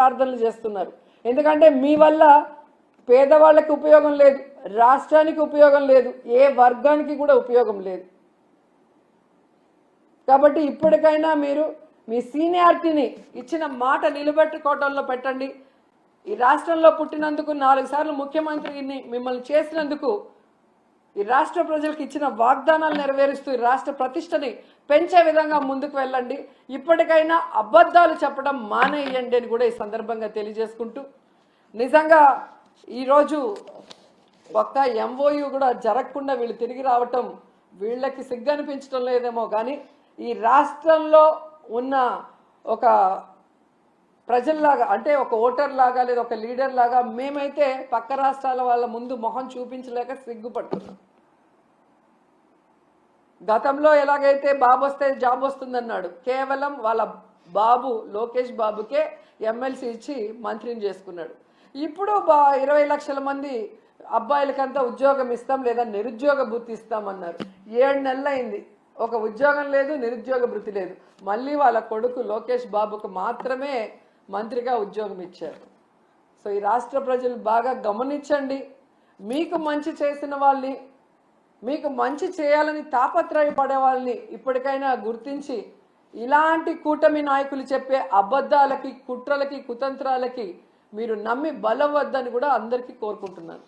ప్రార్థనలు చేస్తున్నారు. ఎందుకంటే మీ వల్ల పేదవాళ్ళకి ఉపయోగం లేదు, రాష్ట్రానికి ఉపయోగం లేదు, ఏ వర్గానికి కూడా ఉపయోగం లేదు. కాబట్టి ఇప్పటికైనా మీరు మీ సీనియారిటీని ఇచ్చిన మాట నిలబెట్టుకోవడంలో పెట్టండి. ఈ రాష్ట్రంలో పుట్టినందుకు 4 సార్లు ముఖ్యమంత్రిని మిమ్మల్ని చేసినందుకు ఈ రాష్ట్ర ప్రజలకు ఇచ్చిన వాగ్దానాలు నెరవేరుస్తూ ఈ రాష్ట్ర ప్రతిష్టని పెంచే విధంగా ముందుకు వెళ్ళండి. ఇప్పటికైనా అబద్ధాలు చెప్పడం మానేయండి అని కూడా ఈ సందర్భంగా తెలియజేసుకుంటూ, నిజంగా ఈరోజు ఒక్క ఎంఓయూ కూడా జరగకుండా వీళ్ళు తిరిగి రావటం వీళ్ళకి సిగ్గనిపించడం లేదేమో, కానీ ఈ రాష్ట్రంలో ఉన్న ఒక ప్రజల్లాగా, అంటే ఒక ఓటర్ లాగా లేదా ఒక లీడర్ లాగా మేమైతే పక్క రాష్ట్రాల వాళ్ళ ముందు మొహం చూపించలేక సిగ్గుపడుతున్నాం. గతంలో ఎలాగైతే బాబు వస్తే జాబ్ వస్తుందన్నాడు, కేవలం వాళ్ళ బాబు లోకేష్ బాబుకే ఎమ్మెల్సీ ఇచ్చి మంత్రిని చేసుకున్నాడు. ఇప్పుడు 20 లక్షల మంది అబ్బాయిలకంతా ఉద్యోగం ఇస్తాం లేదా నిరుద్యోగ భృతి ఇస్తామన్నారు. 7 నెలలు అయింది, ఒక ఉద్యోగం లేదు, నిరుద్యోగ భృతి లేదు. మళ్ళీ వాళ్ళ కొడుకు లోకేష్ బాబుకు మాత్రమే మంత్రిగా ఉద్యోగం ఇచ్చారు. సో ఈ రాష్ట్ర ప్రజలు బాగా గమనించండి. మీకు మంచి చేసిన వాళ్ళని, మీకు మంచి చేయాలని తాపత్రయపడే వాళ్ళని ఇప్పటికైనా గుర్తించి ఇలాంటి కూటమి నాయకులు చెప్పే అబద్ధాలకి, కుట్రలకి, కుతంత్రాలకి మీరు నమ్మి బలవద్దని కూడా అందరికీ కోరుకుంటున్నాను.